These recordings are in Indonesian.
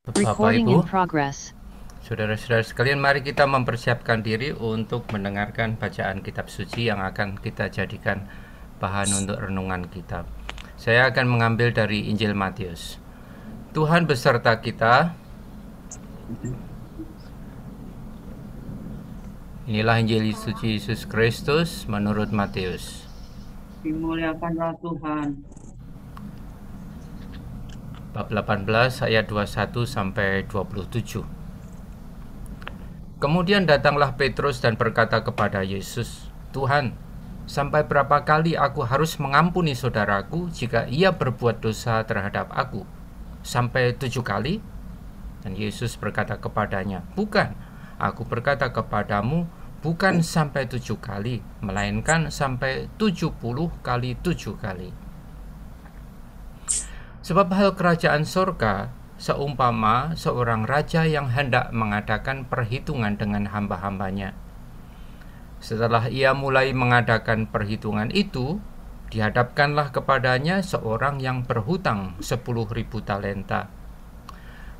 Bapak Recording Ibu, in progress. saudara-saudara sekalian, mari kita mempersiapkan diri untuk mendengarkan bacaan kitab suci yang akan kita jadikan bahan untuk renungan kita. Saya akan mengambil dari Injil Matius. Tuhan beserta kita. Inilah Injil suci Yesus Kristus menurut Matius. Dimuliakanlah Tuhan. Bab 18 ayat 21 sampai 27. Kemudian datanglah Petrus dan berkata kepada Yesus, "Tuhan, sampai berapa kali aku harus mengampuni saudaraku jika ia berbuat dosa terhadap aku? Sampai 7 kali?" Dan Yesus berkata kepadanya, "Bukan, aku berkata kepadamu, bukan sampai 7 kali, melainkan sampai 70 kali 7 kali. Sebab hal kerajaan sorga seumpama seorang raja yang hendak mengadakan perhitungan dengan hamba-hambanya. Setelah ia mulai mengadakan perhitungan itu, dihadapkanlah kepadanya seorang yang berhutang 10.000 talenta.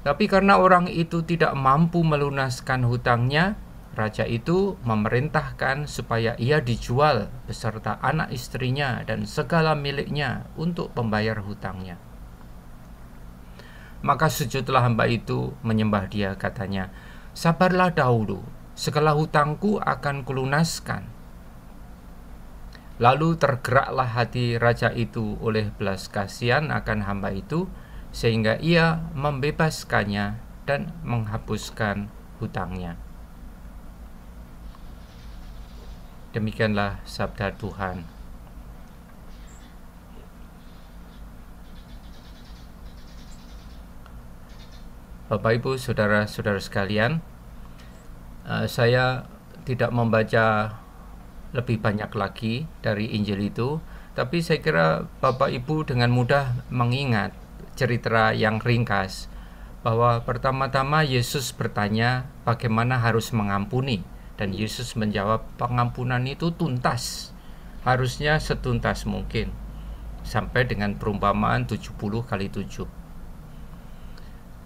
Tapi karena orang itu tidak mampu melunaskan hutangnya, raja itu memerintahkan supaya ia dijual beserta anak istrinya dan segala miliknya untuk pembayar hutangnya. Maka sujudlah hamba itu menyembah dia, katanya, 'Sabarlah dahulu, segala hutangku akan kulunaskan.' Lalu tergeraklah hati raja itu oleh belas kasihan akan hamba itu, sehingga ia membebaskannya dan menghapuskan hutangnya." Demikianlah sabda Tuhan. Bapak Ibu, saudara-saudara sekalian, saya tidak membaca lebih banyak lagi dari Injil itu, tapi saya kira Bapak Ibu dengan mudah mengingat cerita yang ringkas bahwa pertama-tama Yesus bertanya bagaimana harus mengampuni, dan Yesus menjawab pengampunan itu tuntas, harusnya setuntas mungkin, sampai dengan perumpamaan 70 kali 7.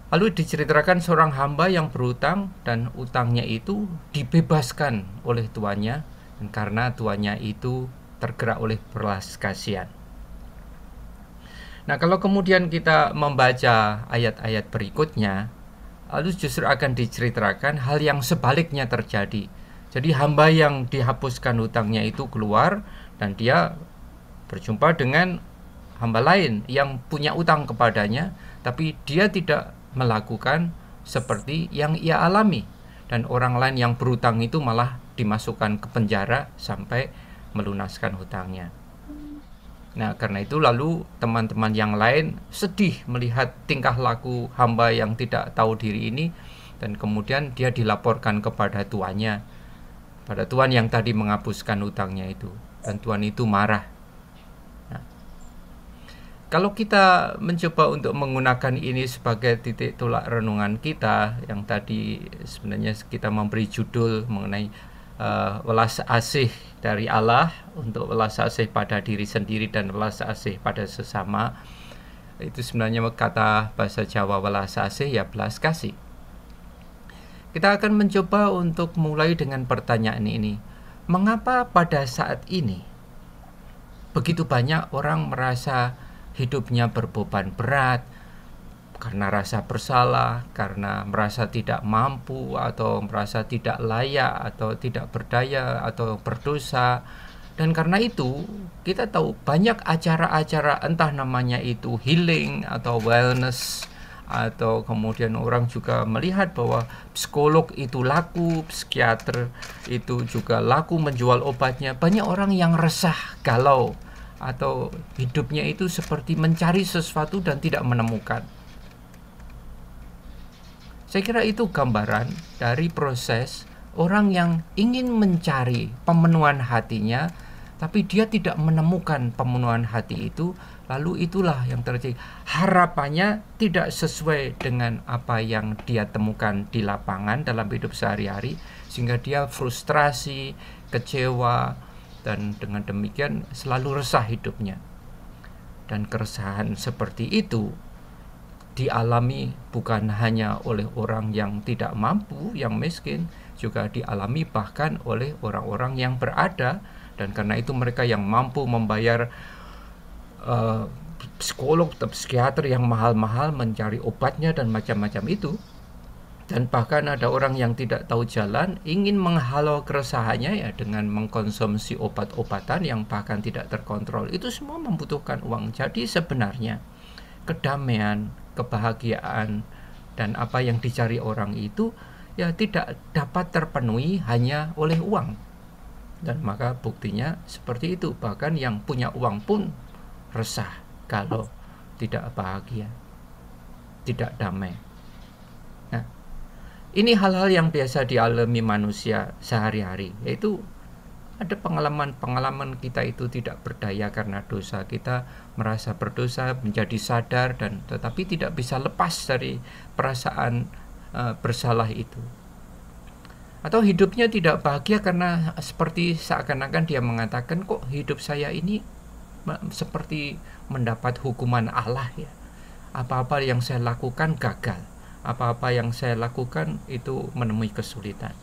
Lalu diceritakan seorang hamba yang berutang dan utangnya itu dibebaskan oleh tuannya, dan karena tuannya itu tergerak oleh belas kasihan. Nah, kalau kemudian kita membaca ayat-ayat berikutnya, lalu justru akan diceritakan hal yang sebaliknya terjadi. Jadi hamba yang dihapuskan hutangnya itu keluar dan dia berjumpa dengan hamba lain yang punya utang kepadanya, tapi dia tidak melakukan seperti yang ia alami, dan orang lain yang berutang itu malah dimasukkan ke penjara sampai melunaskan hutangnya. Nah, karena itu lalu teman-teman yang lain sedih melihat tingkah laku hamba yang tidak tahu diri ini, dan kemudian dia dilaporkan kepada tuannya, pada tuan yang tadi menghapuskan hutangnya itu, dan tuan itu marah. Kalau kita mencoba untuk menggunakan ini sebagai titik tolak renungan kita, yang tadi sebenarnya kita memberi judul mengenai welas asih dari Allah untuk welas asih pada diri sendiri dan welas asih pada sesama, itu sebenarnya kata bahasa Jawa welas asih ya belas kasih. Kita akan mencoba untuk mulai dengan pertanyaan ini. Mengapa pada saat ini begitu banyak orang merasa hidupnya berbeban berat karena rasa bersalah, karena merasa tidak mampu, atau merasa tidak layak, atau tidak berdaya, atau berdosa. Dan karena itu kita tahu banyak acara-acara, entah namanya itu healing atau wellness, atau kemudian orang juga melihat bahwa psikolog itu laku, psikiater itu juga laku menjual obatnya. Banyak orang yang resah, galau, atau hidupnya itu seperti mencari sesuatu dan tidak menemukan. Saya kira itu gambaran dari proses orang yang ingin mencari pemenuhan hatinya, tapi dia tidak menemukan pemenuhan hati itu. Lalu itulah yang terjadi, harapannya tidak sesuai dengan apa yang dia temukan di lapangan dalam hidup sehari-hari, sehingga dia frustrasi, kecewa, dan dengan demikian selalu resah hidupnya. Dan keresahan seperti itu dialami bukan hanya oleh orang yang tidak mampu, yang miskin, juga dialami bahkan oleh orang-orang yang berada. Dan karena itu mereka yang mampu membayar psikolog atau psikiater yang mahal-mahal mencari obatnya dan macam-macam itu. Dan bahkan ada orang yang tidak tahu jalan, ingin menghalau keresahannya ya dengan mengkonsumsi obat-obatan yang bahkan tidak terkontrol. Itu semua membutuhkan uang. Jadi sebenarnya kedamaian, kebahagiaan, dan apa yang dicari orang itu ya tidak dapat terpenuhi hanya oleh uang. Dan maka buktinya seperti itu. Bahkan yang punya uang pun resah kalau tidak bahagia, tidak damai. Nah, ini hal-hal yang biasa dialami manusia sehari-hari, yaitu ada pengalaman-pengalaman kita itu tidak berdaya karena dosa. Kita merasa berdosa, menjadi sadar, dan tetapi tidak bisa lepas dari perasaan bersalah itu. Atau hidupnya tidak bahagia karena seperti seakan-akan dia mengatakan, kok hidup saya ini seperti mendapat hukuman Allah ya. Apa-apa yang saya lakukan gagal. Apa-apa yang saya lakukan itu menemui kesulitan.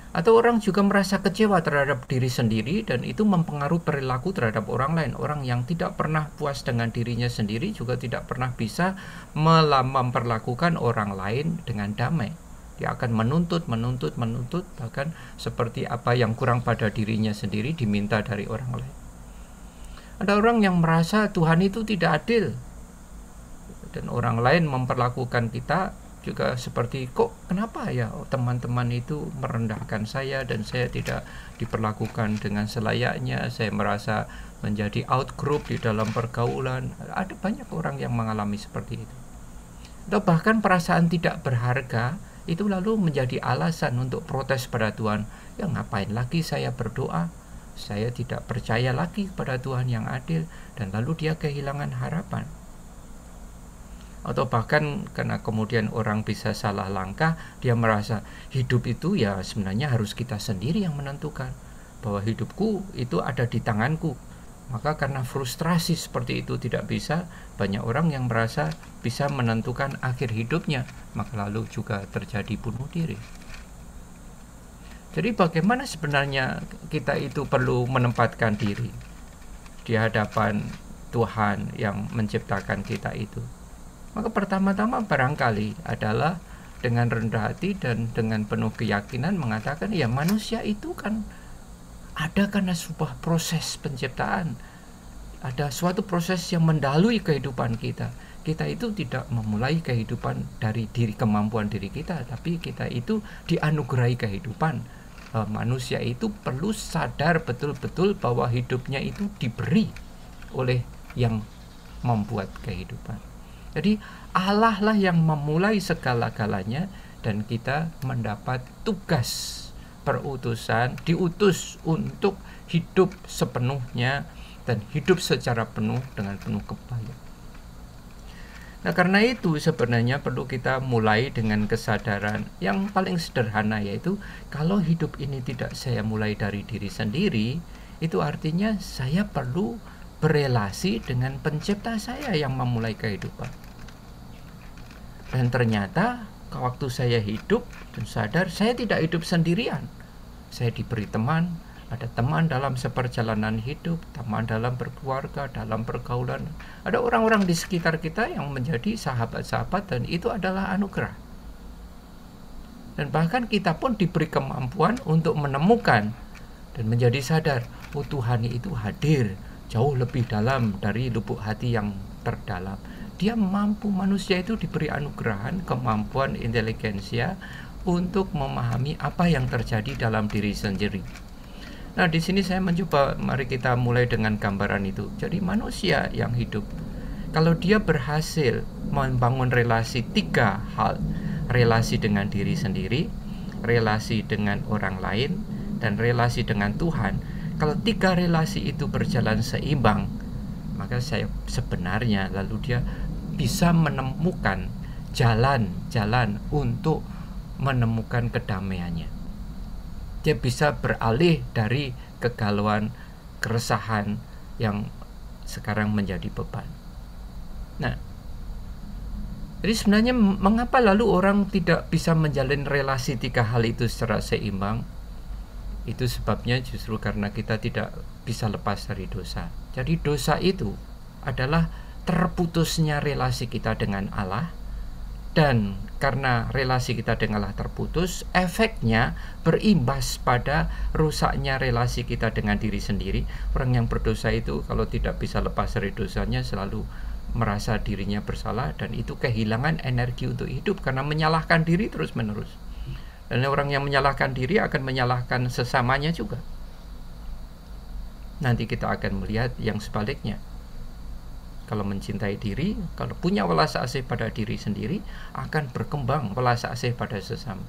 Atau orang juga merasa kecewa terhadap diri sendiri dan itu mempengaruhi perilaku terhadap orang lain. Orang yang tidak pernah puas dengan dirinya sendiri juga tidak pernah bisa memperlakukan orang lain dengan damai. Dia akan menuntut, bahkan seperti apa yang kurang pada dirinya sendiri diminta dari orang lain. Ada orang yang merasa Tuhan itu tidak adil, dan orang lain memperlakukan kita juga seperti, kok kenapa ya teman-teman itu merendahkan saya dan saya tidak diperlakukan dengan selayaknya, saya merasa menjadi out group di dalam pergaulan. Ada banyak orang yang mengalami seperti itu. Atau bahkan perasaan tidak berharga itu lalu menjadi alasan untuk protes pada Tuhan. Ya ngapain lagi saya berdoa, saya tidak percaya lagi pada Tuhan yang adil, dan lalu dia kehilangan harapan. Atau bahkan karena kemudian orang bisa salah langkah, dia merasa hidup itu ya sebenarnya harus kita sendiri yang menentukan, bahwa hidupku itu ada di tanganku. Maka karena frustrasi seperti itu tidak bisa, banyak orang yang merasa bisa menentukan akhir hidupnya, maka lalu juga terjadi bunuh diri. Jadi bagaimana sebenarnya kita itu perlu menempatkan diri di hadapan Tuhan yang menciptakan kita itu? Maka pertama-tama barangkali adalah dengan rendah hati dan dengan penuh keyakinan mengatakan, ya manusia itu kan ada karena sebuah proses penciptaan. Ada suatu proses yang mendahului kehidupan kita. Kita itu tidak memulai kehidupan dari kemampuan diri kita, tapi kita itu dianugerahi kehidupan. Manusia itu perlu sadar betul-betul bahwa hidupnya itu diberi oleh yang membuat kehidupan. Jadi Allah lah yang memulai segala-galanya, dan kita mendapat tugas perutusan, diutus untuk hidup sepenuhnya dan hidup secara penuh dengan penuh kebahagiaan. Nah, karena itu sebenarnya perlu kita mulai dengan kesadaran yang paling sederhana, yaitu kalau hidup ini tidak saya mulai dari diri sendiri, itu artinya saya perlu berelasi dengan pencipta saya yang memulai kehidupan. Dan ternyata waktu saya hidup dan sadar saya tidak hidup sendirian. Saya diberi teman, ada teman dalam seperjalanan hidup, teman dalam berkeluarga, dalam pergaulan. Ada orang-orang di sekitar kita yang menjadi sahabat-sahabat, dan itu adalah anugerah. Dan bahkan kita pun diberi kemampuan untuk menemukan dan menjadi sadar, oh Tuhan itu hadir jauh lebih dalam dari lubuk hati yang terdalam. Dia mampu, manusia itu diberi anugerahan, kemampuan, intelijensia untuk memahami apa yang terjadi dalam diri sendiri. Nah, di sini saya mencoba, mari kita mulai dengan gambaran itu. Jadi manusia yang hidup, kalau dia berhasil membangun relasi 3 hal, relasi dengan diri sendiri, relasi dengan orang lain, dan relasi dengan Tuhan. Kalau 3 relasi itu berjalan seimbang, maka saya sebenarnya lalu dia bisa menemukan jalan-jalan untuk menemukan kedamaiannya. Dia bisa beralih dari kegalauan, keresahan yang sekarang menjadi beban. Nah, Jadi sebenarnya mengapa lalu orang tidak bisa menjalin relasi tiga hal itu secara seimbang? Itu sebabnya justru karena kita tidak bisa lepas dari dosa. Jadi dosa itu adalah terputusnya relasi kita dengan Allah, dan karena relasi kita dengan Allah terputus, efeknya berimbas pada rusaknya relasi kita dengan diri sendiri. Orang yang berdosa itu kalau tidak bisa lepas dari dosanya selalu merasa dirinya bersalah, dan itu kehilangan energi untuk hidup karena menyalahkan diri terus menerus. Dan orang yang menyalahkan diri akan menyalahkan sesamanya juga. Nanti kita akan melihat yang sebaliknya. Kalau mencintai diri, kalau punya welas asih pada diri sendiri, akan berkembang welas asih pada sesama.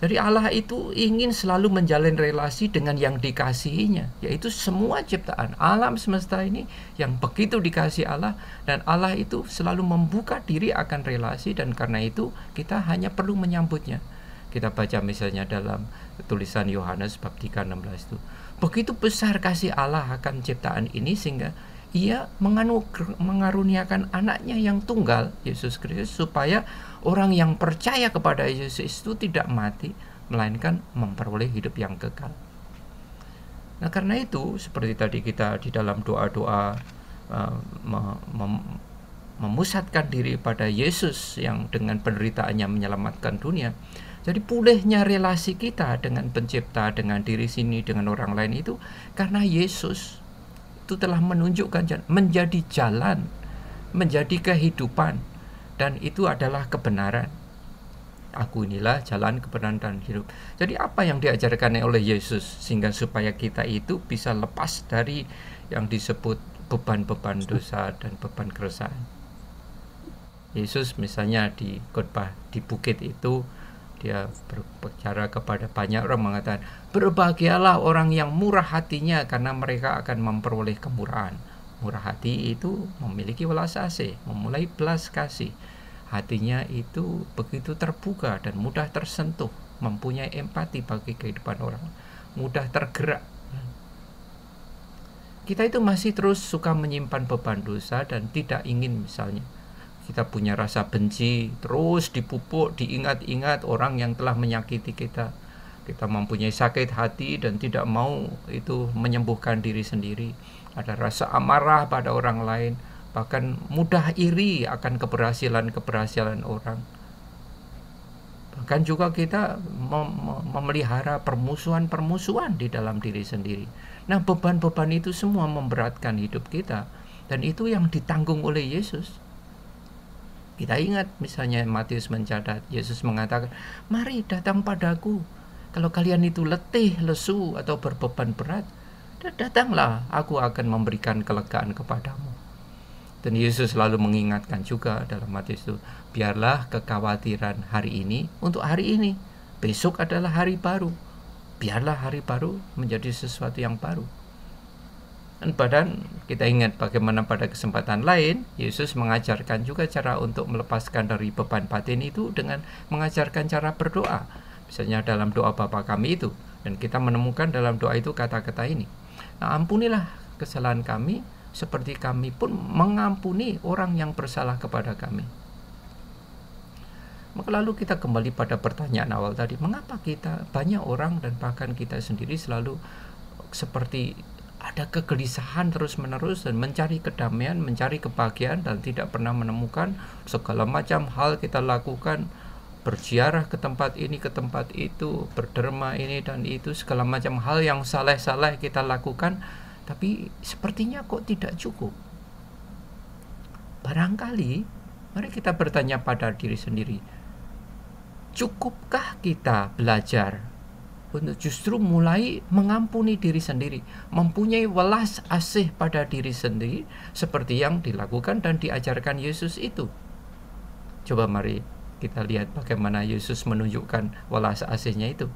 Jadi Allah itu ingin selalu menjalin relasi dengan yang dikasihinya, yaitu semua ciptaan alam semesta ini yang begitu dikasih Allah, dan Allah itu selalu membuka diri akan relasi, dan karena itu kita hanya perlu menyambutnya. Kita baca misalnya dalam tulisan Yohanes bab 3:16 itu, begitu besar kasih Allah akan ciptaan ini sehingga Ia mengaruniakan anaknya yang tunggal, Yesus Kristus, supaya orang yang percaya kepada Yesus itu tidak mati, melainkan memperoleh hidup yang kekal. Nah, karena itu seperti tadi kita di dalam doa-doa memusatkan diri pada Yesus yang dengan penderitaannya menyelamatkan dunia. Jadi pulihnya relasi kita dengan pencipta, dengan diri sini, dengan orang lain itu karena Yesus itu telah menunjukkan menjadi jalan, menjadi kehidupan, dan itu adalah kebenaran. Aku inilah jalan, kebenaran, dan hidup. Jadi apa yang diajarkan oleh Yesus sehingga supaya kita itu bisa lepas dari yang disebut beban-beban dosa dan beban keresahan. Yesus misalnya di khotbah di bukit itu, dia berbicara kepada banyak orang, mengatakan, berbahagialah orang yang murah hatinya karena mereka akan memperoleh kemurahan. Murah hati itu memiliki welas asih, memulai belas kasih. Hatinya itu begitu terbuka dan mudah tersentuh, mempunyai empati bagi kehidupan orang, mudah tergerak. Kita itu masih terus suka menyimpan beban dosa dan tidak ingin misalnya kita punya rasa benci, terus dipupuk, diingat-ingat orang yang telah menyakiti kita. Kita mempunyai sakit hati dan tidak mau itu menyembuhkan diri sendiri. Ada rasa amarah pada orang lain, bahkan mudah iri akan keberhasilan orang. Bahkan juga kita memelihara permusuhan di dalam diri sendiri. Nah, beban-beban itu semua memberatkan hidup kita, dan itu yang ditanggung oleh Yesus. Kita ingat misalnya Matius mencatat, Yesus mengatakan, mari datang padaku. Kalau kalian itu letih, lesu, atau berbeban berat, datanglah, aku akan memberikan kelegaan kepadamu. Dan Yesus selalu mengingatkan juga dalam Matius itu, biarlah kekhawatiran hari ini untuk hari ini. Besok adalah hari baru. Biarlah hari baru menjadi sesuatu yang baru. Dan badan kita ingat bagaimana pada kesempatan lain Yesus mengajarkan juga cara untuk melepaskan dari beban batin itu dengan mengajarkan cara berdoa. Misalnya dalam doa Bapa kami itu, dan kita menemukan dalam doa itu kata-kata ini. Nah, ampunilah kesalahan kami seperti kami pun mengampuni orang yang bersalah kepada kami. Maka lalu kita kembali pada pertanyaan awal tadi, mengapa kita banyak orang dan bahkan kita sendiri selalu seperti ada kegelisahan terus-menerus dan mencari kedamaian, mencari kebahagiaan, dan tidak pernah menemukan. Segala macam hal kita lakukan, berziarah ke tempat ini, ke tempat itu, berderma ini dan itu, segala macam hal yang saleh-saleh kita lakukan, tapi sepertinya kok tidak cukup. Barangkali mari kita bertanya pada diri sendiri, cukupkah kita belajar untuk justru mulai mengampuni diri sendiri, mempunyai welas asih pada diri sendiri seperti yang dilakukan dan diajarkan Yesus itu? Coba mari kita lihat bagaimana Yesus menunjukkan welas asihnya itu.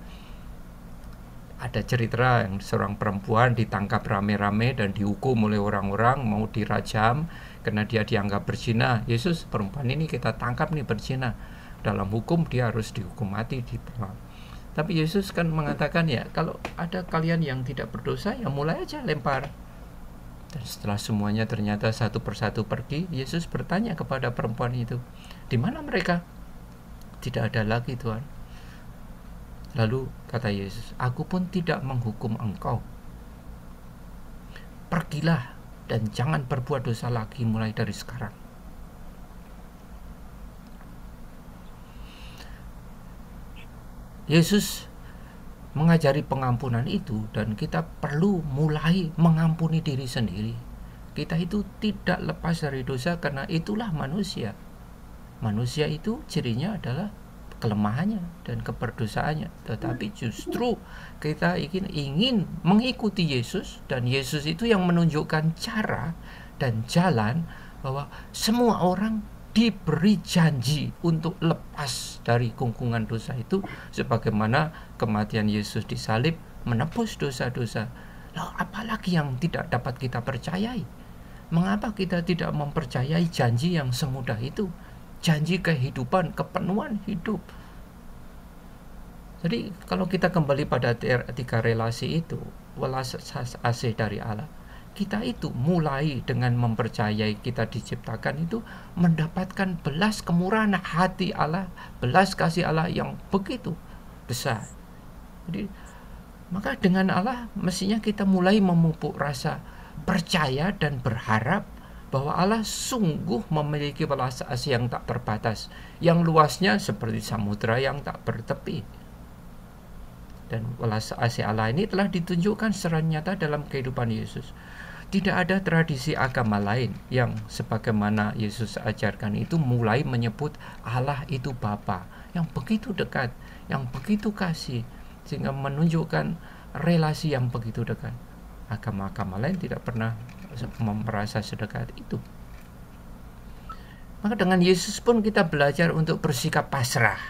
Ada cerita yang seorang perempuan ditangkap rame-rame dan dihukum oleh orang-orang, mau dirajam karena dia dianggap berzina. Yesus, perempuan ini kita tangkap nih berzina. Dalam hukum dia harus dihukum mati, tapi Yesus kan mengatakan, ya kalau ada kalian yang tidak berdosa, ya mulai aja lempar. Dan setelah semuanya ternyata satu persatu pergi, Yesus bertanya kepada perempuan itu, Di mana mereka? Tidak ada lagi, Tuhan. Lalu kata Yesus, aku pun tidak menghukum engkau. Pergilah dan jangan berbuat dosa lagi mulai dari sekarang. Yesus mengajari pengampunan itu, dan kita perlu mulai mengampuni diri sendiri. Kita itu tidak lepas dari dosa karena itulah manusia. Manusia itu cirinya adalah kelemahannya dan keberdosaannya. Tetapi justru kita ingin mengikuti Yesus, dan Yesus itu yang menunjukkan cara dan jalan bahwa semua orang diberi janji untuk lepas dari kungkungan dosa itu, sebagaimana kematian Yesus di salib menebus dosa-dosa. Lalu apalagi yang tidak dapat kita percayai? Mengapa kita tidak mempercayai janji yang semudah itu? Janji kehidupan, kepenuhan hidup. Jadi kalau kita kembali pada 3 relasi itu, welas asih dari Allah, kita itu mulai dengan mempercayai kita diciptakan itu mendapatkan belas kemurahan hati Allah, belas kasih Allah yang begitu besar. Jadi maka dengan Allah mestinya kita mulai memupuk rasa percaya dan berharap bahwa Allah sungguh memiliki belas asih yang tak terbatas, yang luasnya seperti samudra yang tak bertepi. Dan belas asih Allah ini telah ditunjukkan secara nyata dalam kehidupan Yesus. Tidak ada tradisi agama lain yang sebagaimana Yesus ajarkan itu mulai menyebut Allah itu Bapa, yang begitu dekat, yang begitu kasih, sehingga menunjukkan relasi yang begitu dekat. Agama-agama lain tidak pernah merasa sedekat itu. Maka dengan Yesus pun kita belajar untuk bersikap pasrah,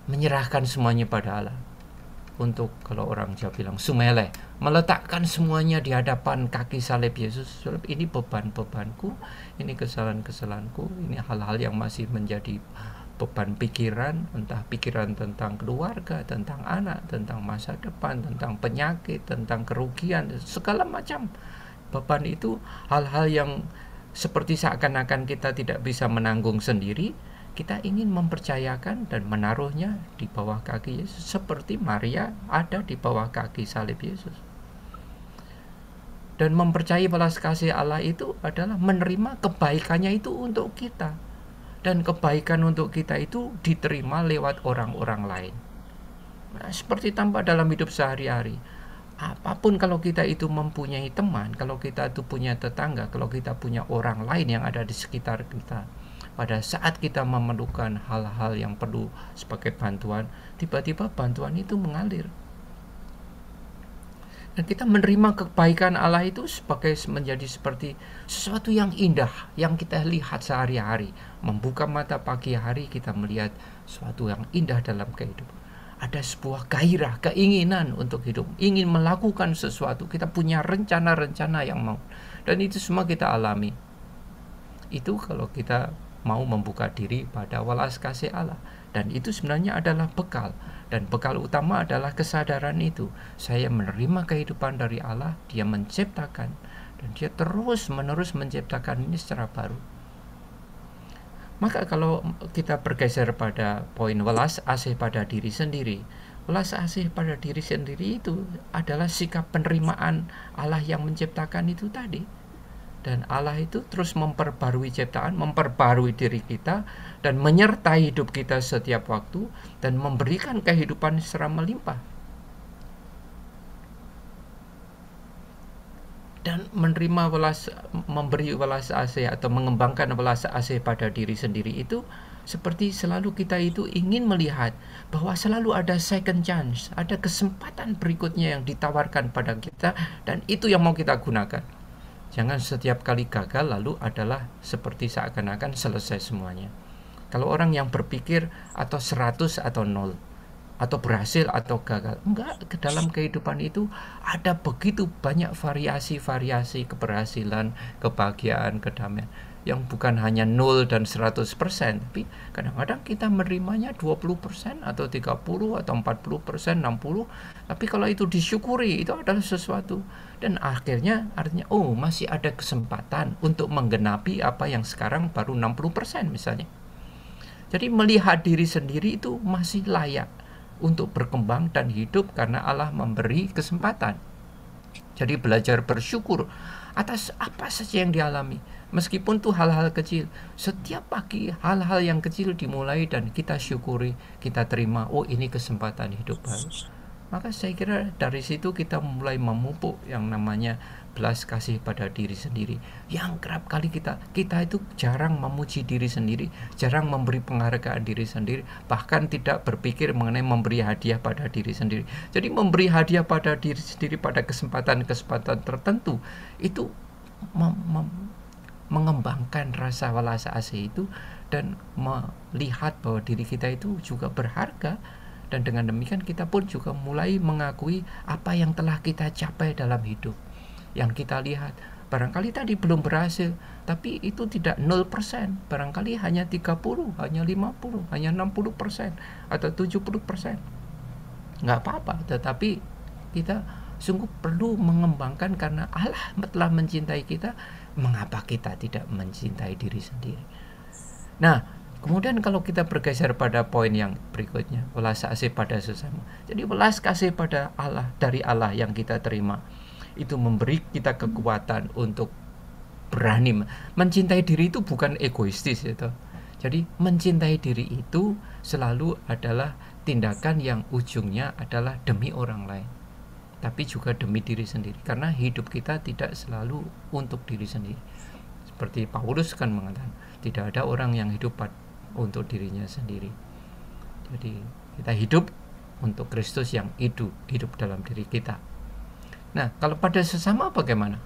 menyerahkan semuanya pada Allah. Untuk, kalau orang Jawa bilang sumele, meletakkan semuanya di hadapan kaki salib Yesus. Ini beban-bebanku, ini kesalahan-kesalahanku, ini hal-hal yang masih menjadi beban pikiran, entah pikiran tentang keluarga, tentang anak, tentang masa depan, tentang penyakit, tentang kerugian, segala macam beban itu, hal-hal yang seperti seakan-akan kita tidak bisa menanggung sendiri. Kita ingin mempercayakan dan menaruhnya di bawah kaki Yesus, seperti Maria ada di bawah kaki salib Yesus. Dan mempercayai belas kasih Allah itu adalah menerima kebaikannya itu untuk kita, dan kebaikan untuk kita itu diterima lewat orang-orang lain. Nah, seperti tampak dalam hidup sehari-hari. Apapun, kalau kita itu mempunyai teman, kalau kita itu punya tetangga, kalau kita punya orang lain yang ada di sekitar kita, pada saat kita memerlukan hal-hal yang perlu sebagai bantuan, tiba-tiba bantuan itu mengalir. Dan kita menerima kebaikan Allah itu sebagai menjadi seperti sesuatu yang indah yang kita lihat sehari-hari. Membuka mata pagi hari, kita melihat sesuatu yang indah dalam kehidupan. Ada sebuah gairah, keinginan untuk hidup, ingin melakukan sesuatu. Kita punya rencana-rencana yang mau, dan itu semua kita alami. Itu kalau kita mau membuka diri pada welas kasih Allah. Dan itu sebenarnya adalah bekal. Dan bekal utama adalah kesadaran itu. Saya menerima kehidupan dari Allah, Dia menciptakan, dan Dia terus-menerus menciptakan ini secara baru. Maka kalau kita bergeser pada poin welas asih pada diri sendiri, welas asih pada diri sendiri itu adalah sikap penerimaan Allah yang menciptakan itu tadi. Dan Allah itu terus memperbarui ciptaan, memperbarui diri kita, dan menyertai hidup kita setiap waktu, dan memberikan kehidupan secara melimpah. Dan menerima memberi welas asih atau mengembangkan welas asih pada diri sendiri itu seperti selalu kita itu ingin melihat bahwa selalu ada second chance, ada kesempatan berikutnya yang ditawarkan pada kita, dan itu yang mau kita gunakan. Jangan setiap kali gagal lalu adalah seperti seakan-akan selesai semuanya. Kalau orang yang berpikir atau 100 atau 0, atau berhasil atau gagal, enggak, ke dalam kehidupan itu ada begitu banyak variasi-variasi keberhasilan, kebahagiaan, kedamaian, yang bukan hanya 0 dan 100%, tapi kadang-kadang kita menerimanya 20% atau 30 atau 40%, 60%, tapi kalau itu disyukuri, itu adalah sesuatu. Dan akhirnya artinya, masih ada kesempatan untuk menggenapi apa yang sekarang baru 60% misalnya. Jadi melihat diri sendiri itu masih layak untuk berkembang dan hidup karena Allah memberi kesempatan. Jadi belajar bersyukur atas apa saja yang dialami. Meskipun itu hal-hal kecil. Setiap pagi hal-hal yang kecil dimulai dan kita syukuri, kita terima, oh ini kesempatan hidup baru. Maka saya kira dari situ kita mulai memupuk yang namanya belas kasih pada diri sendiri. Yang kerap kali kita itu jarang memuji diri sendiri, jarang memberi penghargaan diri sendiri, bahkan tidak berpikir mengenai memberi hadiah pada diri sendiri. Jadi memberi hadiah pada diri sendiri pada kesempatan-kesempatan tertentu itu mengembangkan rasa welas asih itu dan melihat bahwa diri kita itu juga berharga. Dan dengan demikian kita pun juga mulai mengakui apa yang telah kita capai dalam hidup. Yang kita lihat, barangkali tadi belum berhasil, tapi itu tidak 0%. Barangkali hanya 30, hanya 50, hanya 60%, atau 70%. Nggak apa-apa, tetapi kita sungguh perlu mengembangkan karena Allah telah mencintai kita, mengapa kita tidak mencintai diri sendiri? Nah, kemudian kalau kita bergeser pada poin yang berikutnya, welas kasih pada sesama. Jadi welas kasih pada Allah, dari Allah yang kita terima, itu memberi kita kekuatan untuk berani mencintai diri. Itu bukan egoistis itu. Jadi mencintai diri itu selalu adalah tindakan yang ujungnya adalah demi orang lain, tapi juga demi diri sendiri. Karena hidup kita tidak selalu untuk diri sendiri. Seperti Paulus kan mengatakan, tidak ada orang yang hidup untuk dirinya sendiri. Jadi kita hidup untuk Kristus yang hidup dalam diri kita. Nah, kalau pada sesama bagaimana?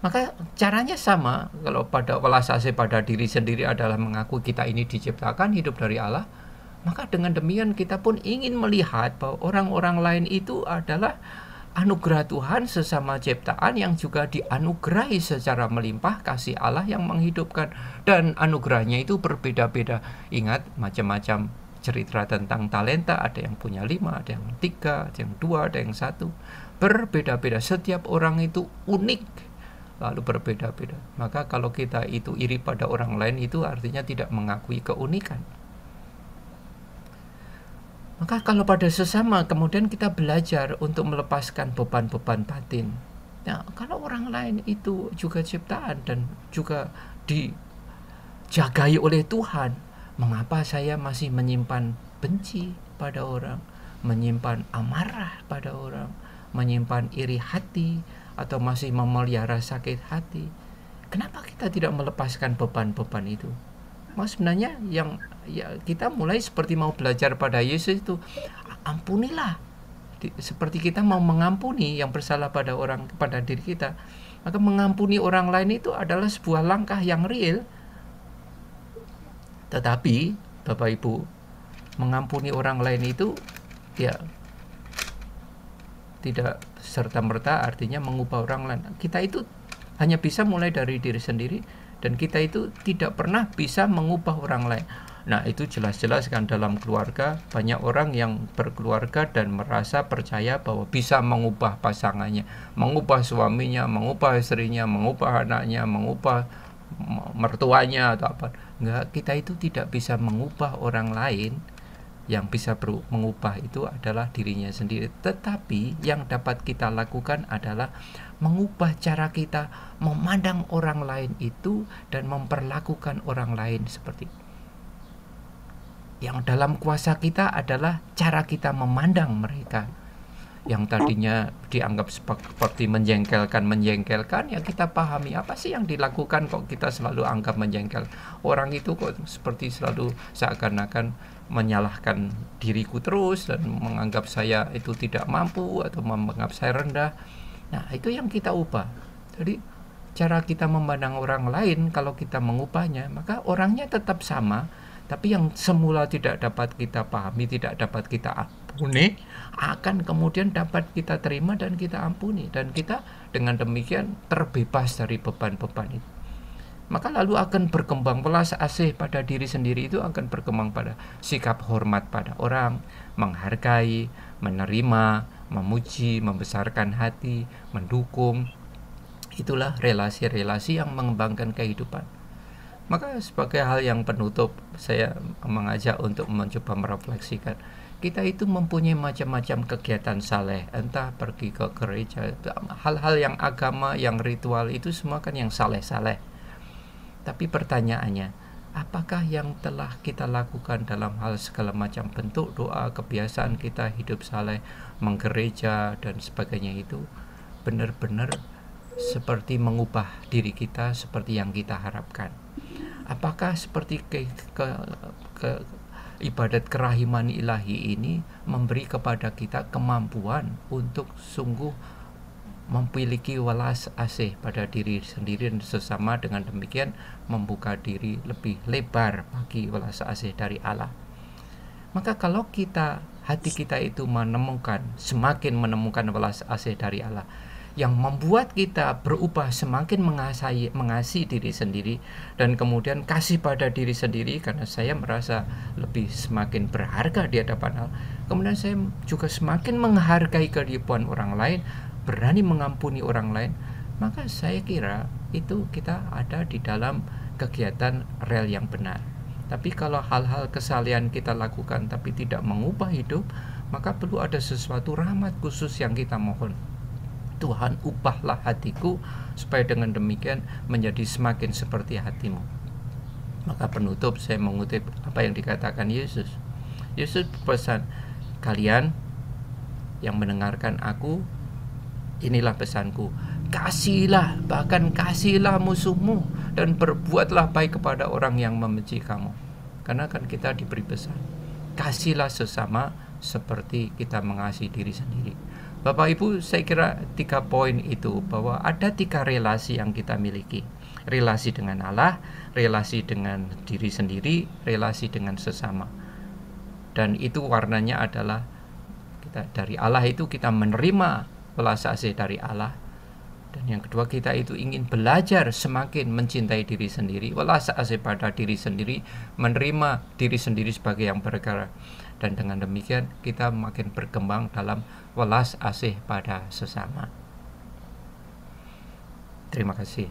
Maka caranya sama. Kalau pada welas asih pada diri sendiri adalah mengaku kita ini diciptakan hidup dari Allah, maka dengan demikian kita pun ingin melihat bahwa orang-orang lain itu adalah anugerah Tuhan, sesama ciptaan yang juga dianugerahi secara melimpah kasih Allah yang menghidupkan. Dan anugerahnya itu berbeda-beda. Ingat, macam-macam cerita tentang talenta. Ada yang punya 5, ada yang 3, ada yang 2, ada yang 1. Berbeda-beda. Setiap orang itu unik, lalu berbeda-beda. Maka kalau kita itu iri pada orang lain, itu artinya tidak mengakui keunikan. Maka kalau pada sesama kemudian kita belajar untuk melepaskan beban-beban batin. Nah, kalau orang lain itu juga ciptaan dan juga dijagai oleh Tuhan, mengapa saya masih menyimpan benci pada orang, menyimpan amarah pada orang, menyimpan iri hati, atau masih memelihara sakit hati? Kenapa kita tidak melepaskan beban-beban itu? Sebenarnya yang kita mulai seperti mau belajar pada Yesus itu, ampunilah, seperti kita mau mengampuni yang bersalah pada orang, pada diri kita. Maka mengampuni orang lain itu adalah sebuah langkah yang real. Tetapi Bapak Ibu, mengampuni orang lain itu ya tidak serta-merta artinya mengubah orang lain. Kita itu hanya bisa mulai dari diri sendiri, dan kita itu tidak pernah bisa mengubah orang lain. Nah, itu jelas-jelas kan dalam keluarga, banyak orang yang berkeluarga dan merasa percaya bahwa bisa mengubah pasangannya, mengubah suaminya, mengubah istrinya, mengubah anaknya, mengubah mertuanya atau apa. Enggak, kita itu tidak bisa mengubah orang lain. Yang bisa mengubah itu adalah dirinya sendiri. Tetapi yang dapat kita lakukan adalah mengubah cara kita memandang orang lain itu dan memperlakukan orang lain seperti itu. Yang dalam kuasa kita adalah cara kita memandang mereka. Yang tadinya dianggap seperti menjengkelkan, ya kita pahami apa sih yang dilakukan kok kita selalu anggap menjengkel. Orang itu kok seperti selalu seakan-akan menyalahkan diriku terus dan menganggap saya itu tidak mampu atau menganggap saya rendah. Nah, itu yang kita ubah. Jadi cara kita memandang orang lain, kalau kita mengubahnya, maka orangnya tetap sama, tapi yang semula tidak dapat kita pahami, tidak dapat kita ampuni, akan kemudian dapat kita terima dan kita ampuni. Dan kita dengan demikian terbebas dari beban-beban itu. Maka lalu akan berkembang welas asih pada diri sendiri, itu akan berkembang pada sikap hormat pada orang, menghargai, menerima, memuji, membesarkan hati, mendukung. Itulah relasi-relasi yang mengembangkan kehidupan. Maka sebagai hal yang penutup, saya mengajak untuk mencoba merefleksikan. Kita itu mempunyai macam-macam kegiatan saleh, entah pergi ke gereja, hal-hal yang agama, yang ritual itu semua kan yang saleh-saleh. Tapi pertanyaannya, apakah yang telah kita lakukan dalam hal segala macam bentuk doa, kebiasaan kita hidup saleh, menggereja dan sebagainya itu benar-benar seperti mengubah diri kita seperti yang kita harapkan? Apakah seperti ibadat kerahiman ilahi ini memberi kepada kita kemampuan untuk sungguh memiliki welas asih pada diri sendiri dan sesama, dengan demikian membuka diri lebih lebar bagi welas asih dari Allah? Maka kalau hati kita itu semakin menemukan welas asih dari Allah, yang membuat kita berubah semakin mengasihi diri sendiri, dan kemudian kasih pada diri sendiri karena saya merasa lebih semakin berharga di hadapan Allah. Kemudian saya juga semakin menghargai kehidupan orang lain, berani mengampuni orang lain. Maka saya kira itu kita ada di dalam kegiatan rel yang benar. Tapi kalau hal-hal kesalehan kita lakukan tapi tidak mengubah hidup, maka perlu ada sesuatu rahmat khusus yang kita mohon. Tuhan, ubahlah hatiku supaya dengan demikian menjadi semakin seperti hatimu. Maka penutup saya mengutip apa yang dikatakan Yesus. Yesus berpesan, kalian yang mendengarkan aku, inilah pesanku, kasihilah, bahkan kasihilah musuhmu, dan berbuatlah baik kepada orang yang membenci kamu. Karena kan kita diberi pesan, kasihlah sesama seperti kita mengasihi diri sendiri. Bapak Ibu, saya kira 3 poin itu, bahwa ada 3 relasi yang kita miliki. Relasi dengan Allah, relasi dengan diri sendiri, relasi dengan sesama. Dan itu warnanya adalah kita dari Allah itu kita menerima welas asih dari Allah. Dan yang kedua, kita itu ingin belajar semakin mencintai diri sendiri, welas asih pada diri sendiri, menerima diri sendiri sebagai yang berharga. Dan dengan demikian kita makin berkembang dalam welas asih pada sesama. Terima kasih.